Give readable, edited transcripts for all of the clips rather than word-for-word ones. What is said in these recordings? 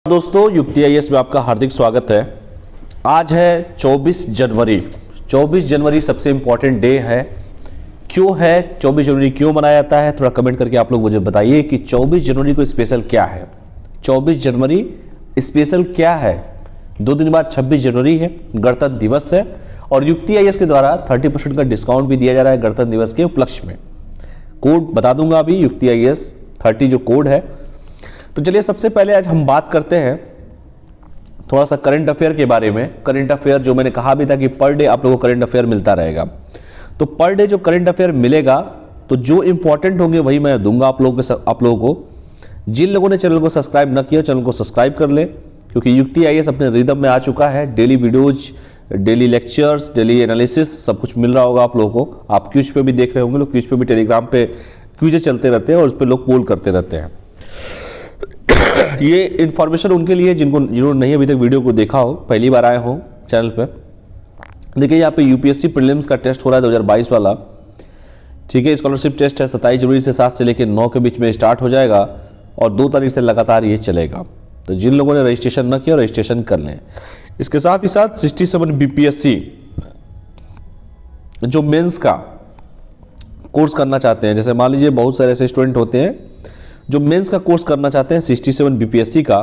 दोस्तों, युक्ति आईएएस में आपका हार्दिक स्वागत है। आज है 24 जनवरी। 24 जनवरी सबसे इंपॉर्टेंट डे है। क्यों है 24 जनवरी, क्यों मनाया जाता है, थोड़ा कमेंट करके आप लोग मुझे बताइए कि 24 जनवरी को स्पेशल क्या है। 24 जनवरी स्पेशल क्या है? 2 दिन बाद 26 जनवरी है, गणतंत्र दिवस है और युक्ति आईएएस के द्वारा 30% का डिस्काउंट भी दिया जा रहा है गणतंत्र दिवस के उपलक्ष्य में। कोड बता दूंगा अभी, युक्ति आईएएस 30 जो कोड है। तो चलिए सबसे पहले आज हम बात करते हैं थोड़ा सा करंट अफेयर के बारे में। करंट अफेयर जो मैंने कहा भी था कि पर डे आप लोगों को करंट अफेयर मिलता रहेगा, तो पर डे जो करंट अफेयर मिलेगा तो जो इंपॉर्टेंट होंगे वही मैं दूंगा आप लोगों को। जिन लोगों ने चैनल को सब्सक्राइब न किया, चैनल को सब्सक्राइब कर ले, क्योंकि युक्ति आईएएस अपने रिदम में आ चुका है। Daily videos, daily lectures, daily analysis सब कुछ मिल रहा होगा आप लोगों को। आप क्यूज पे भी देख रहे होंगे, लोग क्यूज पे भी, टेलीग्राम पे क्यूज चलते रहते हैं और उस पर लोग पोल करते रहते हैं। ये इन्फॉर्मेशन उनके लिए जिन्होंने नहीं अभी तक वीडियो को देखा हो, पहली बार आए हो चैनल पे। देखिए यहाँ पे यूपीएससी प्रीलिम्स का टेस्ट हो रहा है 2022 वाला, ठीक है। स्कॉलरशिप टेस्ट है 27 जनवरी से 7 से लेकर 9 के बीच में स्टार्ट हो जाएगा और 2 तारीख से लगातार ये चलेगा। तो जिन लोगों ने रजिस्ट्रेशन न किया रजिस्ट्रेशन कर लें। इसके साथ ही साथ 67 बीपीएससी जो मेंस का कोर्स करना चाहते हैं, जैसे मान लीजिए बहुत सारे ऐसे स्टूडेंट होते हैं जो मेंस का कोर्स करना चाहते हैं 67 बीपीएससी का,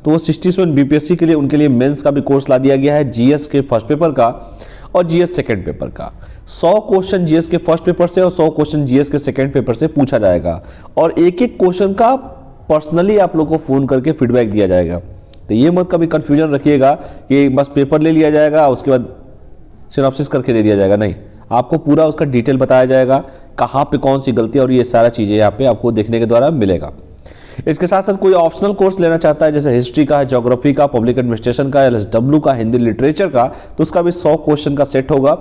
तो वो 67 बीपीएससी के लिए उनके लिए मेंस का भी कोर्स ला दिया गया है, जीएस के फर्स्ट पेपर का और जीएस सेकंड पेपर का। 100 क्वेश्चन जीएस के फर्स्ट पेपर से और 100 क्वेश्चन जीएस के सेकंड पेपर से पूछा जाएगा और एक एक क्वेश्चन का पर्सनली आप लोग को फोन करके फीडबैक दिया जाएगा। तो ये मत कभी कंफ्यूजन रखिएगा कि बस पेपर ले लिया जाएगा उसके बाद सिनॉप्सिस करके दे दिया जाएगा, नहीं। आपको पूरा उसका डिटेल बताया जाएगा, कहाँ पे कौन सी गलती और ये सारा चीज़ें यहाँ पे आपको देखने के द्वारा मिलेगा। इसके साथ साथ कोई ऑप्शनल कोर्स लेना चाहता है, जैसे हिस्ट्री का, ज्योग्राफी का, पब्लिक एडमिनिस्ट्रेशन का, एलएसडब्ल्यू का, हिंदी लिटरेचर का, तो उसका भी 100 क्वेश्चन का सेट होगा।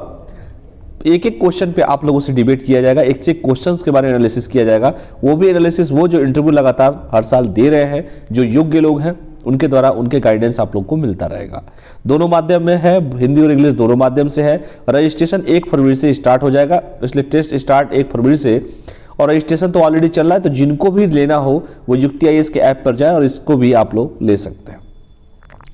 एक एक क्वेश्चन पे आप लोगों से डिबेट किया जाएगा, एक से एक क्वेश्चंस के बारे में एनालिसिस किया जाएगा। वो भी एनालिसिस वो जो इंटरव्यू लगातार हर साल दे रहे हैं, जो योग्य लोग हैं उनके द्वारा उनके गाइडेंस आप लोग को मिलता रहेगा। दोनों माध्यम में है, हिंदी और इंग्लिश दोनों माध्यम से है। रजिस्ट्रेशन 1 फरवरी से स्टार्ट हो जाएगा, इसलिए टेस्ट स्टार्ट 1 फरवरी से और रजिस्ट्रेशन तो ऑलरेडी चल रहा है। तो जिनको भी लेना हो वो युक्ति आईएएस के ऐप पर जाए और इसको भी आप लोग ले सकते हैं।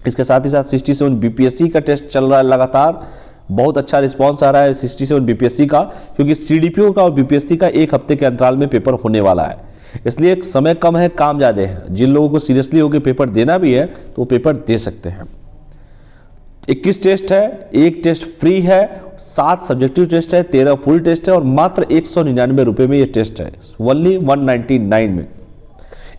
इसके साथ ही साथ 67 बीपीएससी का टेस्ट चल रहा है लगातार, बहुत अच्छा रिस्पॉन्स आ रहा है 67 बीपीएससी का, क्योंकि सीडीपीओ का और बीपीएससी का 1 हफ्ते के अंतराल में पेपर होने वाला है, इसलिए समय कम है, काम ज़्यादा है। जिन लोगों को सीरियसली होकर पेपर देना भी है तो वो पेपर दे सकते हैं। 21 टेस्ट है, 1 टेस्ट फ्री है, 7 सब्जेक्टिव टेस्ट है, 13 फुल टेस्ट है और मात्र 199 रुपये में ये टेस्ट है, ओनली 199 में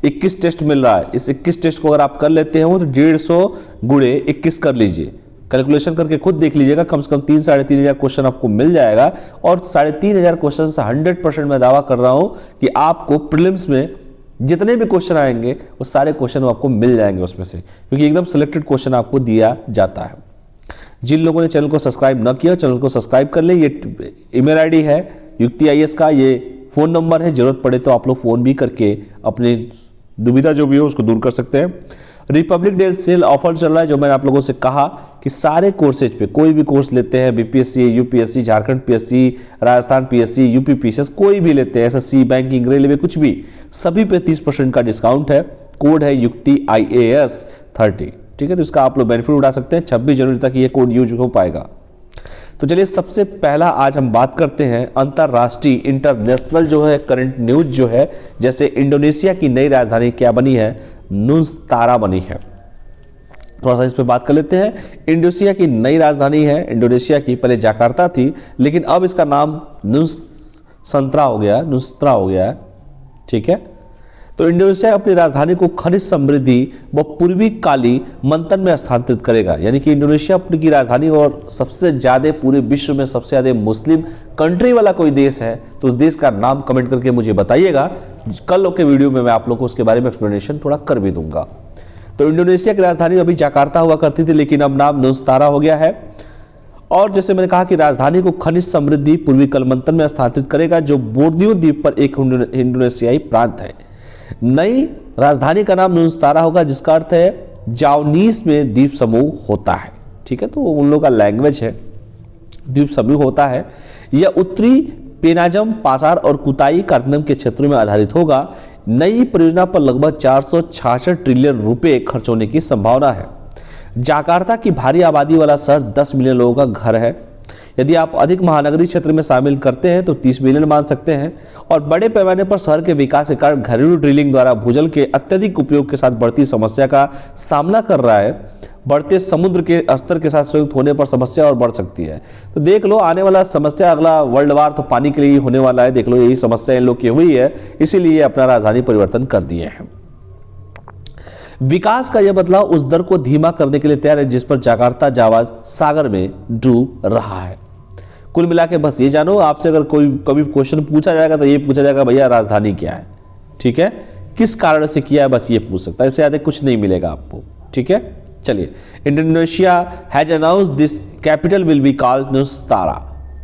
21 टेस्ट मिल रहा है। इस 21 टेस्ट को अगर आप कर लेते हैं तो 150 गुणे 21 कर लीजिए, कैलकुलेशन करके खुद देख लीजिएगा, कम से कम 3-3.5 हज़ार क्वेश्चन आपको मिल जाएगा। और 3.5 हज़ार क्वेश्चन से 100% मैं दावा कर रहा हूं कि आपको प्रीलिम्स में जितने भी क्वेश्चन आएंगे वो सारे क्वेश्चन आपको मिल जाएंगे उसमें से, क्योंकि एकदम सिलेक्टेड क्वेश्चन आपको दिया जाता है। जिन लोगों ने चैनल को सब्सक्राइब न किया चैनल को सब्सक्राइब कर ले। ये ईमेल आईडी है युक्ति आईएएस का, ये फ़ोन नंबर है, जरूरत पड़े तो आप लोग फ़ोन भी करके अपनी दुविधा जो भी हो उसको दूर कर सकते हैं। रिपब्लिक डे सेल ऑफर चल रहा है, जो मैंने आप लोगों से कहा कि सारे कोर्सेज पे कोई भी कोर्स लेते हैं, BPSC, UPSC, Jharkhand PSC, Rajasthan PSC, UP PCS, कोई भी लेते हैं, एसएससी, बैंकिंग, रेलवे, कुछ भी, सभी पे 30% का डिस्काउंट है। कोड है युक्ति आईएएस 30, ठीक है। तो इसका आप लोग बेनिफिट उठा सकते हैं। 26 जनवरी तक ये कोड यूज हो पाएगा। तो चलिए सबसे पहला आज हम बात करते हैं अंतरराष्ट्रीय, इंटरनेशनल जो है करंट न्यूज जो है, जैसे इंडोनेशिया की नई राजधानी क्या बनी है? नुस्तारा बनी है। थोड़ा सा इस पे बात कर लेते हैं। इंडोनेशिया की नई राजधानी है, इंडोनेशिया की पहले जकार्ता थी, लेकिन अब इसका नाम नुस्त्रा हो गया, ठीक है। तो इंडोनेशिया अपनी राजधानी को खनिज समृद्धि व पूर्वी काली मंथन में स्थानांतरित करेगा, यानी कि इंडोनेशिया अपनी की राजधानी और सबसे ज्यादा पूरे विश्व में सबसे ज्यादा मुस्लिम कंट्री वाला कोई देश है तो उस देश का नाम कमेंट करके मुझे बताइएगा। कल के वीडियो में मैं आप लोग को उसके बारे में एक्सप्लेनेशन थोड़ा कर भी दूंगा। तो इंडोनेशिया की राजधानी अभी जकार्ता हुआ करती थी, लेकिन अब नाम नुस्तारा हो गया है। और जैसे मैंने कहा कि राजधानी को खनिज समृद्धि पूर्वी कलिमंतन में स्थानांतरित करेगा, जो बोर्नियो द्वीप पर एक इंडोनेशियाई प्रांत है। नई राजधानी का नाम नुस्तारा होगा, जिसका अर्थ है जावनीस में द्वीप समूह होता है, ठीक है। तो उन लोगों का लैंग्वेज है, द्वीप समूह होता है। यह उत्तरी पेनाजम, पासार और कुताई कारतनम के क्षेत्रों में आधारित होगा। नई परियोजना पर लगभग 466 ट्रिलियन रुपए खर्च होने की संभावना है। जाकार्ता की भारी आबादी वाला शहर 10 मिलियन लोगों का घर है। यदि आप अधिक महानगरीय क्षेत्र में शामिल करते हैं तो 30 मिलियन मान सकते हैं। और बड़े पैमाने पर शहर के विकास के कारण घरेलू ड्रिलिंग द्वारा भूजल के अत्यधिक उपयोग के साथ बढ़ती समस्या का सामना कर रहा है। बढ़ते समुद्र के स्तर के साथ संयुक्त होने पर समस्या और बढ़ सकती है। तो देख लो, आने वाला समस्या अगला वर्ल्ड वार तो पानी के लिए होने वाला है। देख लो, यही समस्या इन लोग की हुई है, इसीलिए अपना राजधानी परिवर्तन कर दिए हैं। विकास का यह बदलाव उस दर को धीमा करने के लिए तैयार है जिस पर जाकार्ता जावा सागर में डूब रहा है। कुल मिला के बस ये जानो, आपसे अगर कोई कभी क्वेश्चन पूछा जाएगा तो ये पूछा जाएगा भैया राजधानी क्या है, ठीक है, किस कारण से किया है, बस ये पूछ सकता है, इससे ज्यादा कुछ नहीं मिलेगा आपको, ठीक है। चलिए, Indonesia has announced this capital will be called Nusantara,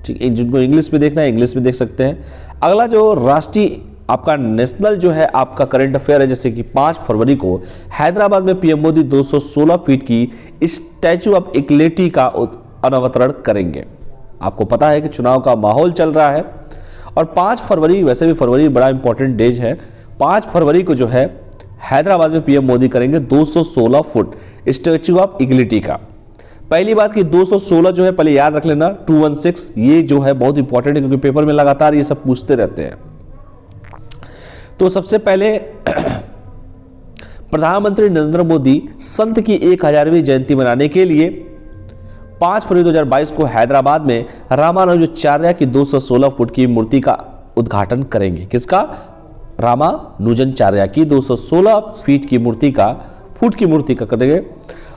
ठीक है। जिनको इंग्लिश में देखना है इंग्लिश में देख सकते हैं। अगला जो राष्ट्रीय आपका नेशनल जो है आपका करंट अफेयर है, जैसे कि 5 फरवरी को हैदराबाद में पीएम मोदी 216 फीट की स्टैचू ऑफ इक्वलिटी का अनावरण करेंगे। आपको पता है कि चुनाव का माहौल चल रहा है और 5 फरवरी, वैसे भी फरवरी बड़ा इंपॉर्टेंट डेज है, 5 फरवरी को जो है हैदराबाद में पीएम मोदी करेंगे 216 फुट स्टैचू ऑफ इक्वलिटी का। पहली बात कि 216 जो है पहले याद रख लेना, 216 ये जो है बहुत इंपॉर्टेंट है क्योंकि पेपर में लगातार ये सब पूछते रहते हैं। तो सबसे पहले प्रधानमंत्री नरेंद्र मोदी संत की 1000वीं जयंती मनाने के लिए 5 फरवरी 2022 को हैदराबाद में रामानुजाचार्य की 216 फुट की मूर्ति का उद्घाटन करेंगे। किसका? रामानुजाचार्य की 216 फीट की मूर्ति का, फुट की मूर्ति का करेंगे।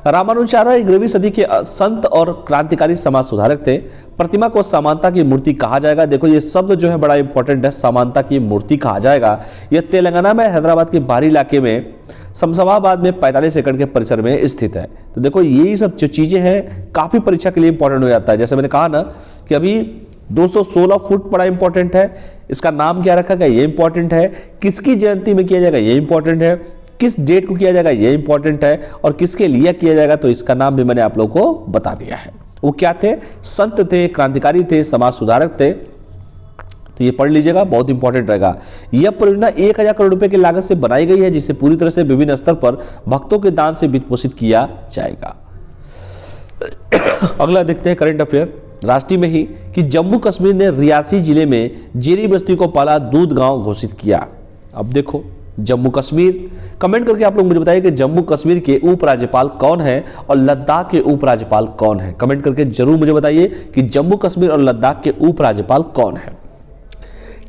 रामानुजाचार्य 11वीं सदी के संत और क्रांतिकारी समाज सुधारक थे। प्रतिमा को समानता की मूर्ति कहा जाएगा। देखो ये शब्द जो है बड़ा इंपॉर्टेंट है, समानता की मूर्ति कहा जाएगा। यह तेलंगाना में हैदराबाद के बाहरी इलाके में शमशाबाद में 45 एकड़ के परिसर में स्थित है। तो देखो यही सब जो चीजें हैं काफी परीक्षा के लिए इंपॉर्टेंट हो जाता है। जैसे मैंने कहा ना कि अभी 216 फुट बड़ा इंपॉर्टेंट है, इसका नाम क्या रखा गया ये इंपॉर्टेंट है, किसकी जयंती में किया जाएगा ये इंपॉर्टेंट है, किस डेट को किया जाएगा ये इंपॉर्टेंट है, और किसके लिए किया जाएगा तो इसका नाम भी मैंने आप लोगों को बता दिया है। वो क्या थे? संत थे, क्रांतिकारी थे, समाज सुधारक थे। तो ये पढ़ लीजिएगा, बहुत इंपॉर्टेंट रहेगा। यह परियोजना 1000 करोड़ रुपए की लागत से बनाई गई है, जिसे पूरी तरह से विभिन्न स्तर पर भक्तों के दान से वित्त पोषित किया जाएगा। अगला देखते हैं करंट अफेयर राष्ट्रीय में ही कि जम्मू कश्मीर ने रियासी जिले में जेरी बस्ती को पहला दूध गांव घोषित किया। अब देखो जम्मू कश्मीर, कमेंट करके आप लोग मुझे बताइए कि जम्मू कश्मीर के उपराज्यपाल कौन है और लद्दाख के उपराज्यपाल कौन है। कमेंट करके जरूर मुझे बताइए कि जम्मू कश्मीर और लद्दाख के उपराज्यपाल कौन है।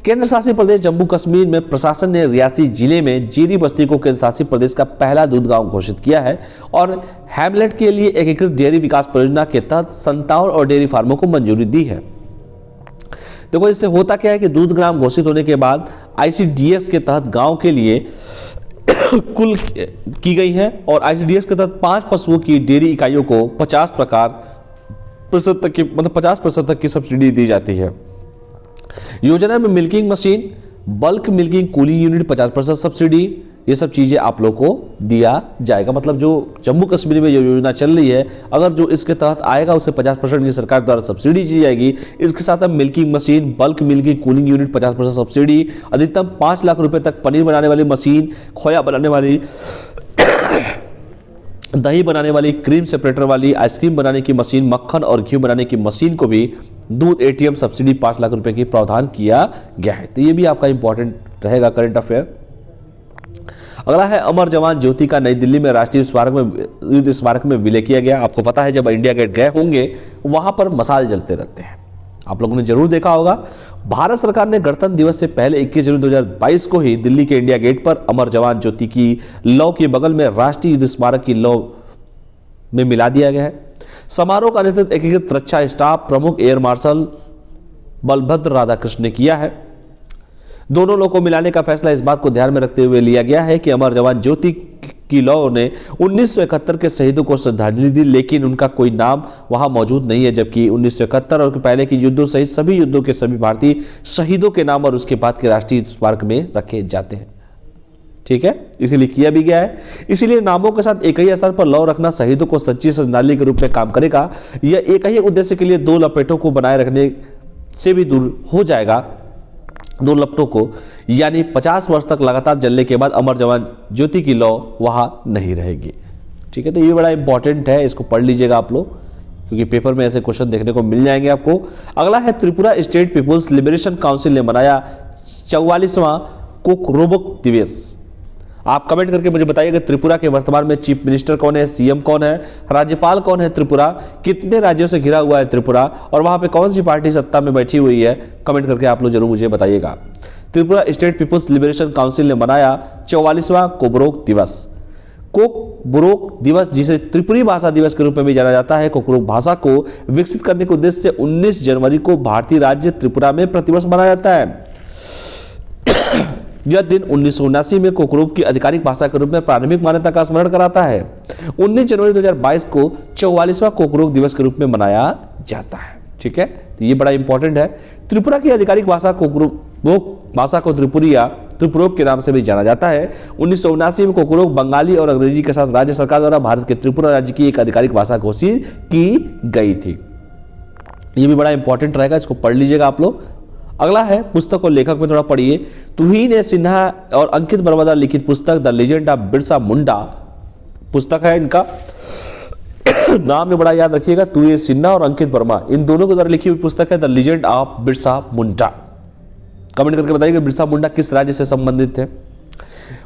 केंद्र शासित प्रदेश जम्मू कश्मीर में प्रशासन ने रियासी जिले में जेरी बस्ती को केंद्र शासित प्रदेश का पहला दूध गांव घोषित किया है और हैमलेट के लिए एकीकृत डेयरी विकास परियोजना के तहत 57 और डेयरी फार्मों को मंजूरी दी है। देखो इससे होता क्या है कि दूध ग्राम घोषित होने के बाद आईसीडीएस के तहत गांव के लिए कुल की गई है और आईसीडीएस के तहत 5 पशुओं की डेयरी इकाइयों को 50% तक की सब्सिडी दी जाती है। योजना में milking machine, bulk milking cooling unit 50% subsidy, ये सब चीजें आप लोग को दिया जाएगा। मतलब जो जम्मू कश्मीर में ये योजना चल रही है, अगर जो इसके तहत आएगा उसे 50% की सरकार द्वारा सब्सिडी दी जाएगी। इसके साथ अब milking machine, bulk milking cooling unit 50% subsidy, अधिकतम 5 लाख रुपए तक पनीर बनाने वाली मशीन, खोया बनाने वाली, दही बनाने वाली, क्रीम सेपरेटर वाली, आइसक्रीम बनाने की मशीन, मक्खन और घी बनाने की मशीन को भी दूध एटीएम सब्सिडी 5 लाख रुपए की प्रावधान किया गया है। तो ये भी आपका इंपॉर्टेंट रहेगा करंट अफेयर। अगला है अमर जवान ज्योति का नई दिल्ली में राष्ट्रीय युद्ध स्मारक में विलय किया गया। आपको पता है जब इंडिया गेट गए होंगे वहां पर मसाल जलते रहते हैं, आप लोगों ने जरूर देखा होगा। भारत सरकार ने गणतंत्र दिवस से पहले 21 जनवरी 2022 को ही दिल्ली के इंडिया गेट पर अमर जवान ज्योति की लौ के बगल में राष्ट्रीय युद्ध स्मारक की लौ में मिला दिया गया है। समारोह का नेतृत्व एकीकृत रक्षा स्टाफ प्रमुख एयर मार्शल बलभद्र राधाकृष्ण ने किया है। दोनों लोगों को मिलाने का फैसला इस बात को ध्यान में रखते हुए लिया गया है कि अमर जवान ज्योति की लौ ने 1971 के शहीदों को श्रद्धांजलि दी, लेकिन उनका कोई नाम वहां मौजूद नहीं है, जबकि 1971 और पहले के युद्धों सहित सभी युद्धों के सभी भारतीय शहीदों के नाम और उसके बाद के राष्ट्रीय स्मारक में रखे जाते हैं। ठीक है, इसीलिए किया भी गया है। इसीलिए नामों के साथ एक ही स्थान पर लौ रखना शहीदों को सच्ची श्रद्धांजलि के रूप में काम करेगा। यह एक ही उद्देश्य के लिए 2 लपेटों को बनाए रखने से भी दूर हो जाएगा। दो लपटों को, यानी 50 वर्ष तक लगातार जलने के बाद अमर जवान ज्योति की लौ वहां नहीं रहेगी। ठीक है, तो ये बड़ा इंपॉर्टेंट है, इसको पढ़ लीजिएगा आप लोग, क्योंकि पेपर में ऐसे क्वेश्चन देखने को मिल जाएंगे आपको। अगला है Tripura state people's liberation council ने मनाया 44वां कोकरोबक दिवस। आप कमेंट करके मुझे बताइएगा त्रिपुरा के वर्तमान में चीफ मिनिस्टर कौन है, सीएम कौन है, राज्यपाल कौन है त्रिपुरा, कितने राज्यों से घिरा हुआ है त्रिपुरा, और वहां पे कौन सी पार्टी सत्ता में बैठी हुई है। कमेंट करके आप लोग जरूर मुझे बताइएगा। Tripura state people's liberation council ने मनाया 44वां कोकरोक दिवस। कोकबोरोक दिवस, जिसे त्रिपुरी भाषा दिवस के रूप में भी जाना जाता है, कोकरोक भाषा को विकसित करने के उद्देश्य से 19 जनवरी को भारतीय राज्य त्रिपुरा में प्रतिवर्ष मनाया जाता है। यह दिन 1979 में कोकरोक की आधिकारिक भाषा के रूप में प्रारंभिक मान्यता का स्मरण कराता है। 19 जनवरी 2022 को 44वां कोकरोक दिवस के रूप में मनाया जाता है। ठीक है, तो ये बड़ा इंपॉर्टेंट है। त्रिपुरा की आधिकारिक भाषा कोकरोक भाषा को त्रिपुरिया त्रिपुरोक के नाम से भी जाना जाता है। 1979 में कोकरोक बंगाली और अंग्रेजी के साथ राज्य सरकार द्वारा भारत के त्रिपुरा राज्य की एक आधिकारिक भाषा घोषित की गई थी। ये भी बड़ा इंपॉर्टेंट रहेगा, इसको पढ़ लीजिएगा आप लोग। अगला है पुस्तक और लेखक में थोड़ा पढ़िए। तुहीन सिन्हा और अंकित वर्मा द्वारा लिखित पुस्तक the legend of Birsa Munda पुस्तक है इनका। नाम में बड़ा याद रखिएगा, तुहीन सिन्हा और अंकित वर्मा, इन दोनों के द्वारा लिखी हुई पुस्तक है the legend of Birsa Munda. Comment करके बताइए बिरसा मुंडा किस राज्य से संबंधित थे।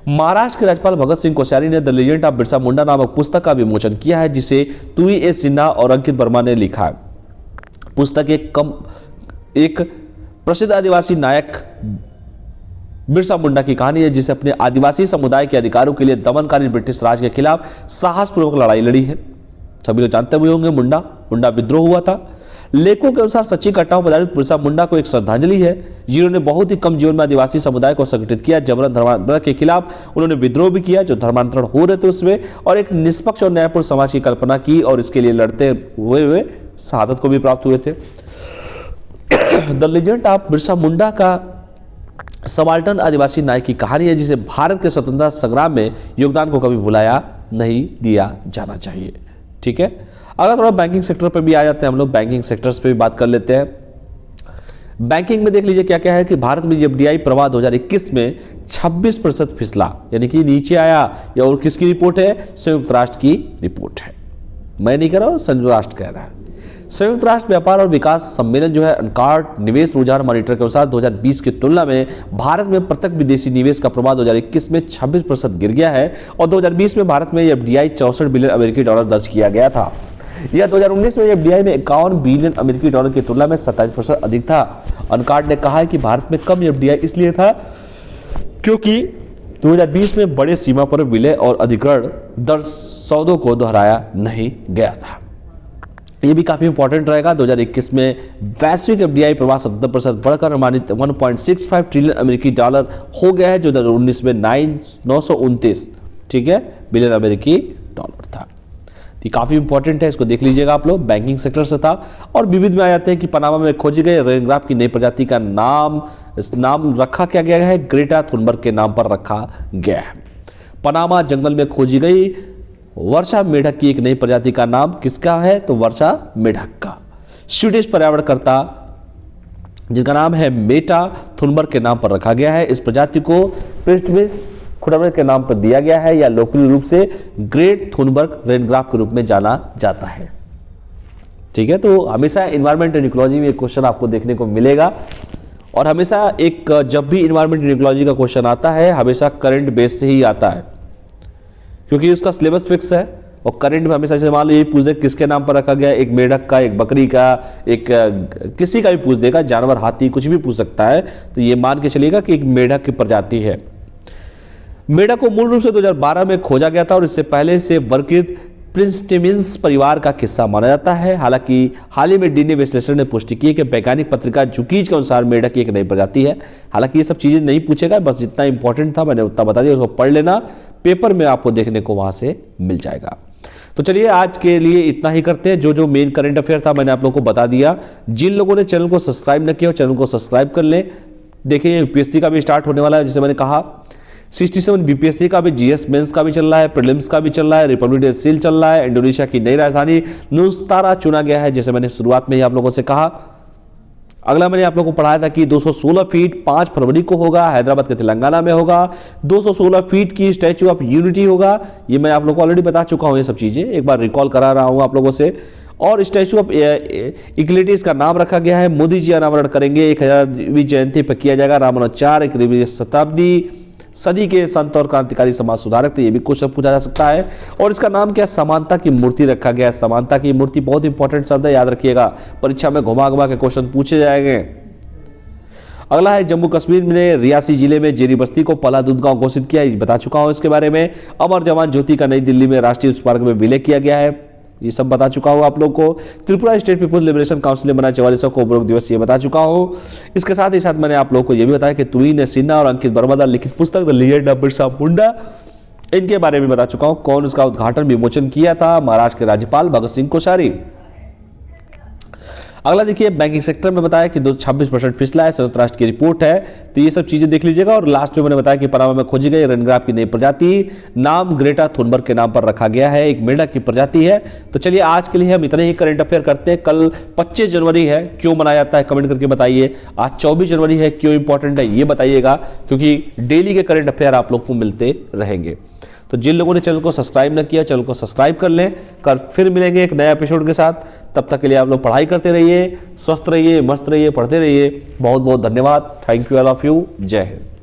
महाराष्ट्र के राज्यपाल भगत सिंह कोश्यारी ने the legend of Birsa Munda नामक पुस्तक का विमोचन किया है, जिसे तुहीन सिन्हा और अंकित वर्मा ने लिखा है। पुस्तक एक प्रसिद्ध आदिवासी नायक बिरसा मुंडा की कहानी है, जिसे अपने आदिवासी समुदाय के अधिकारों के लिए दमनकारी ब्रिटिश राज के खिलाफ साहसपूर्वक लड़ाई लड़ी है। सभी लोग जानते हुए होंगे मुंडा विद्रोह हुआ था। लेखों के अनुसार सच्ची घटनाओं पर आधारित बिरसा मुंडा को एक श्रद्धांजलि है, जिन्होंने बहुत ही कम जीवन में आदिवासी समुदाय को संगठित किया। जबरन धर्मांतरण के खिलाफ उन्होंने विद्रोह भी किया, जो धर्मांतरण हो रहे थे उसमें, और एक निष्पक्ष और न्यायपूर्ण समाज की कल्पना की, और इसके लिए लड़ते हुए शहादत को भी प्राप्त हुए थे। The legend of Birsa Munda का सबाल्टर्न आदिवासी नायक की कहानी है, जिसे भारत के स्वतंत्रता संग्राम में योगदान को कभी भुलाया नहीं दिया जाना चाहिए। ठीक है, अगर थोड़ा बैंकिंग सेक्टर पर भी आ जाते हैं हम लोग, बैंकिंग सेक्टर्स पे भी बात कर लेते हैं। बैंकिंग में देख लीजिए क्या क्या है कि भारत में एफडीआई प्रवाह 2021 में 26% फिसला, यानी कि नीचे आया। या और किसकी रिपोर्ट है? संयुक्त राष्ट्र की रिपोर्ट है, मैं नहीं कह रहा हूं, संयुक्त राष्ट्र कह रहा है। संयुक्त राष्ट्र व्यापार और विकास सम्मेलन जो है अनकार्ड निवेश रुझान मॉनिटर के अनुसार 2020 की तुलना में भारत में प्रत्यक्ष विदेशी निवेश का प्रवाह 2021 में 26% गिर गया है, और 2020 में भारत में एफडीआई 64 बिलियन अमेरिकी डॉलर दर्ज किया गया था। यह 2019 में एफडीआई में 51 बिलियन अमेरिकी डॉलर की तुलना में 27% अधिक था। अनकार्ड ने कहा है कि भारत में कम एफडीआई इसलिए था क्योंकि 2020 में बड़े सीमा पर विलय और अधिग्रहण दर सौदों को दोहराया नहीं गया था। ये भी काफी इंपॉर्टेंट रहेगा। 2021 में वैश्विक एफडीआई प्रवाह 70% बढ़कर अनुमानित 1.65 ट्रिलियन अमेरिकी डॉलर हो गया है, जो 2019 में 929 ठीक है बिलियन अमेरिकी डॉलर था। ये काफी इंपॉर्टेंट है, इसको देख लीजिएगा आप लोग। बैंकिंग सेक्टर से था। और विविध में आ जाते हैं कि पनामा में खोजे गए रेनग्राफ की नई प्रजाति का नाम रखा क्या गया है? ग्रेटा थुनबर्ग के नाम पर रखा गया है। पनामा जंगल में खोजी गई वर्षा मेढक की एक नई प्रजाति का नाम किसका है? तो वर्षा मेढक का। स्वीडिश पर्यावरणकर्ता जिनका नाम है मेटा थुनबर्ग के नाम पर रखा गया है। इस प्रजाति को पृथ्वीश खुडबर्ग के नाम पर दिया गया है, या लोकप्रिय रूप से ग्रेट थुनबर्ग रेनग्राफ के रूप में जाना जाता है। ठीक है, तो हमेशा एनवायरमेंट एंड इकोलॉजी में एक क्वेश्चन आपको देखने को मिलेगा, और हमेशा एक जब भी एनवायरमेंट एंड इकोलॉजी का क्वेश्चन आता है हमेशा करंट बेस से ही आता है, क्योंकि उसका सिलेबस फिक्स है। और करंट में हमेशा, जैसे मान लो ये पूछ दे किसके नाम पर रखा गया, एक मेढक का, एक बकरी का, एक किसी का भी पूछ देगा, जानवर, हाथी, कुछ भी पूछ सकता है, तो ये मान के चलिएगा कि एक मेढक की प्रजाति है। मेढक को मूल रूप से 2012 में खोजा गया था, और इससे पहले से वर्गीकृत प्रिंसटेमिन्स परिवार का किस्सा माना जाता है। हालांकि हाल ही में डीएनए विश्लेषण ने पुष्टि की है कि वैज्ञानिक पत्रिका जुकीज के अनुसार मेढक की एक नई प्रजाति है। हालांकि ये सब चीजें नहीं पूछेगा, बस जितना इंपॉर्टेंट था मैंने उतना बता दिया, उसको पढ़ लेना, पेपर में आपको देखने को वहां से मिल जाएगा। तो चलिए आज के लिए इतना ही करते हैं। जो मेन करंट अफेयर था मैंने आप लोगों को बता दिया। जिन लोगों ने चैनल को सब्सक्राइब न किया हो, चैनल को सब्सक्राइब कर लें। देखिए यूपीएससी का भी स्टार्ट होने वाला है, जैसे मैंने कहा 67 बीपीएससी का भी, जीएस मेंस का भी चल रहा है, प्रीलिम्स का भी चल रहा है, रिपब्लिक डे सील चल रहा है। इंडोनेशिया की नई राजधानी नुस्तारा चुना गया है, जैसे मैंने शुरुआत में ही आप लोगों से कहा। अगला मैंने आप लोगों को पढ़ाया था कि 216 फीट 5 फरवरी को होगा, हैदराबाद के तेलंगाना में होगा। 216 फीट की स्टैच्यू ऑफ यूनिटी होगा, ये मैं आप लोगों को ऑलरेडी बता चुका हूँ, ये सब चीज़ें एक बार रिकॉल करा रहा हूँ आप लोगों से। और स्टैच्यू ऑफ इक्वलिटीज का नाम रखा गया है, मोदी जी अनावरण करेंगे, 1000वीं जयंती पर किया जाएगा। रामानुजाचार्य 21वीं शताब्दी सदी के संत और क्रांतिकारी समाज सुधारक थे, ये भी क्वेश्चन पूछा जा सकता है। और इसका नाम क्या, समानता की मूर्ति रखा गया है। समानता की मूर्ति बहुत इंपॉर्टेंट शब्द है, याद रखिएगा, परीक्षा में घुमा घुमा के क्वेश्चन पूछे जाएंगे। अगला है जम्मू कश्मीर में रियासी जिले में जेरी बस्ती को पहला दूध गांव घोषित किया, बता चुका हूं इसके बारे में। अमर जवान ज्योति का नई दिल्ली में राष्ट्रीय उच्च पार्क में विलय किया गया है, ये सब बता चुका हूं आप लोग को। Tripura state people's liberation council ने मनाया 44वां कोबरोग दिवस, ये बता चुका हूं। इसके साथ ही साथ मैंने आप लोग को यह भी बताया कि तुहीन सिन्हा और अंकित वर्मा द्वारा लिखित पुस्तक the legend of Birsa Munda, इनके बारे में बता चुका हूं। कौन इसका उद्घाटन विमोचन किया था, महाराष्ट्र के राज्यपाल भगत सिंह कोश्यारी। अगला देखिए, बैंकिंग सेक्टर में बताया कि 26% फिसला है, संयुक्त राष्ट्र की रिपोर्ट है, तो ये सब चीजें देख लीजिएगा। और लास्ट में मैंने बताया कि पनामा में खोजी गई रेनग्राफ की नई प्रजाति, नाम ग्रेटा थुनबर्ग के नाम पर रखा गया है, एक मेंढक की प्रजाति है। तो चलिए आज के लिए हम इतने ही करंट अफेयर करते हैं। कल 25 जनवरी है, क्यों मनाया जाता है कमेंट करके बताइए। आज 24 जनवरी है, क्यों इंपॉर्टेंट है ये बताइएगा, क्योंकि डेली के करंट अफेयर आप लोग को मिलते रहेंगे। तो जिन लोगों ने चैनल को सब्सक्राइब न किया, चैनल को सब्सक्राइब कर लें। कल फिर मिलेंगे एक नया एपिसोड के साथ, तब तक के लिए आप लोग पढ़ाई करते रहिए, स्वस्थ रहिए, मस्त रहिए, पढ़ते रहिए। बहुत बहुत धन्यवाद। Thank you all of you. जय हिंद।